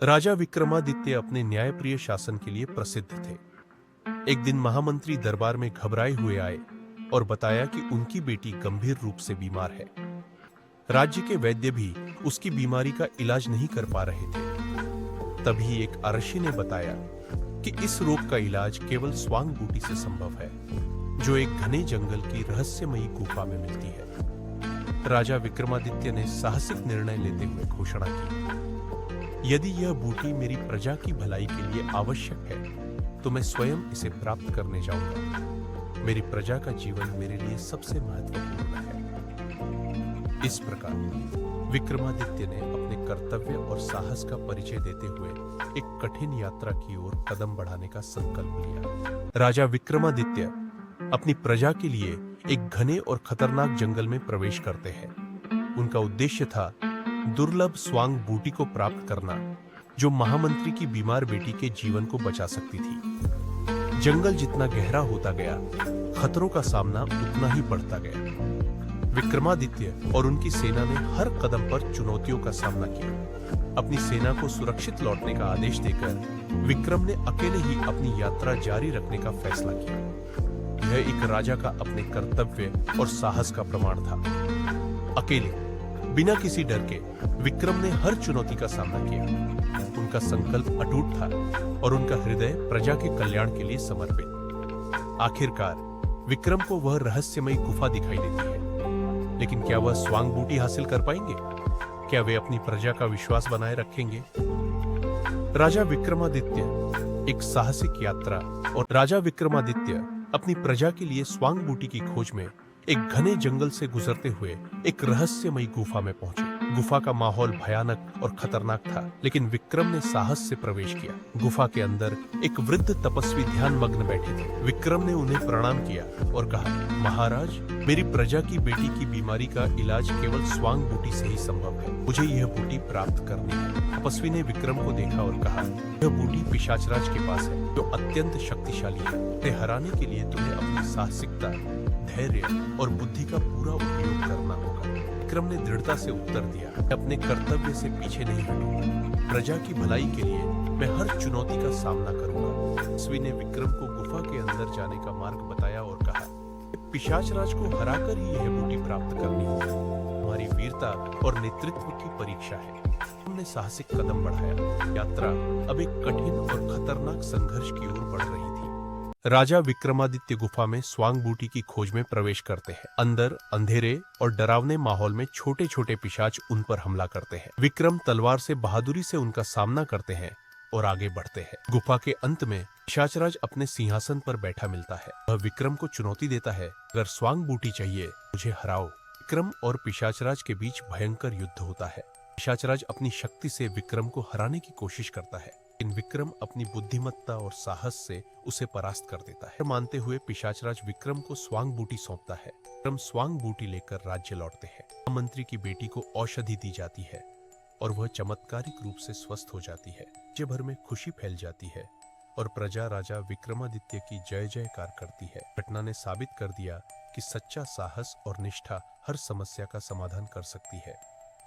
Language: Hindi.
राजा विक्रमादित्य अपने न्यायप्रिय शासन के लिए प्रसिद्ध थे। एक दिन महामंत्री दरबार में घबराए हुए आए और बताया कि उनकी बेटी गंभीर रूप से बीमार है। राज्य के वैद्य भी उसकी बीमारी का इलाज नहीं कर पा रहे थे। तभी एक अरशी ने बताया कि इस रोग का इलाज केवल स्वांग बूटी से संभव है, जो एक घने जंगल की रहस्यमयी गुफा में मिलती है। राजा विक्रमादित्य ने साहसिक निर्णय लेते हुए घोषणा की, यदि यह बूटी मेरी प्रजा की भलाई के लिए आवश्यक है तो मैं स्वयं इसे प्राप्त करने जाऊंगा। मेरी प्रजा का जीवन मेरे लिए सबसे महत्वपूर्ण है। इस प्रकार विक्रमादित्य ने अपने कर्तव्य और साहस का परिचय देते हुए एक कठिन यात्रा की ओर कदम बढ़ाने का संकल्प लिया। राजा विक्रमादित्य अपनी प्रजा के लिए एक घने और खतरनाक जंगल में प्रवेश करते हैं। उनका उद्देश्य था दुर्लभ स्वांग बूटी को प्राप्त करना, जो महामंत्री की बीमार बेटी के जीवन को बचा सकती थी। जंगल जितना गहरा होता गया, खतरों का सामना उतना ही बढ़ता गया। विक्रमादित्य और उनकी सेना ने हर कदम पर चुनौतियों का सामना किया। अपनी सेना को सुरक्षित लौटने का आदेश देकर विक्रम ने अकेले ही अपनी यात्रा जारी रखने का फैसला किया। यह एक राजा का अपने कर्तव्य और साहस का प्रमाण था। अकेले, बिना किसी डर के विक्रम ने हर चुनौती का सामना किया। उनका संकल्प अटूट था और उनका हृदय प्रजा के कल्याण के लिए समर्पित। आखिरकार विक्रम को वह रहस्यमयी गुफा दिखाई देती है, लेकिन क्या वह स्वांग बूटी हासिल कर पाएंगे? क्या वे अपनी प्रजा का विश्वास बनाए रखेंगे? राजा विक्रमादित्य एक साहसिक यात्रा और राजा विक्रमादित्य अपनी प्रजा के लिए स्वांग बूटी की खोज में एक घने जंगल से गुजरते हुए एक रहस्यमयी गुफा में पहुंचे। गुफा का माहौल भयानक और खतरनाक था, लेकिन विक्रम ने साहस से प्रवेश किया। गुफा के अंदर एक वृद्ध तपस्वी ध्यान मग्न बैठे थे। विक्रम ने उन्हें प्रणाम किया और कहा, महाराज, मेरी प्रजा की बेटी की बीमारी का इलाज केवल स्वांग बूटी से ही संभव है। मुझे यह बूटी प्राप्त करनी है। तपस्वी ने विक्रम को देखा और कहा, यह बूटी पिशाचराज के पास है, जो अत्यंत शक्तिशाली है। इसे हराने के लिए तुम्हें अपनी साहसिकता, धैर्य और बुद्धि का पूरा उपयोग करना होगा। विक्रम ने दृढ़ता से उत्तर दिया, अपने कर्तव्य से पीछे नहीं हटूंगा। प्रजा की भलाई के लिए मैं हर चुनौती का सामना करूंगा। तपस्वी ने विक्रम को गुफा के अंदर जाने का मार्ग बताया और कहा, पिशाचराज को हराकर ही यह बूटी प्राप्त करनी होगी। हमारी वीरता और नेतृत्व की परीक्षा है। हमने साहसिक कदम बढ़ाया। यात्रा अब एक कठिन और खतरनाक संघर्ष की ओर बढ़ रही थी। राजा विक्रमादित्य गुफा में स्वांग बूटी की खोज में प्रवेश करते हैं। अंदर अंधेरे और डरावने माहौल में छोटे छोटे पिशाच उन पर हमला करते हैं। विक्रम तलवार से बहादुरी से उनका सामना करते हैं और आगे बढ़ते हैं। गुफा के अंत में पिशाचराज अपने सिंहासन पर बैठा मिलता है। वह विक्रम को चुनौती देता है, अगर स्वांग बूटी चाहिए मुझे हराओ। विक्रम और पिशाचराज के बीच भयंकर युद्ध होता है। पिशाचराज अपनी शक्ति से विक्रम को हराने की कोशिश करता है, लेकिन विक्रम अपनी बुद्धिमत्ता और साहस से उसे परास्त कर देता है। मानते हुए पिशाचराज विक्रम को स्वांग बूटी सौंपता है। विक्रम स्वांग बूटी लेकर राज्य लौटते हैं। मंत्री की बेटी को औषधि दी जाती है और वह चमत्कारिक रूप से स्वस्थ हो जाती है। राज्य भर में खुशी फैल जाती है और प्रजा राजा विक्रमादित्य की जय जयकार करती है। घटना ने साबित कर दिया कि सच्चा साहस और निष्ठा हर समस्या का समाधान कर सकती है।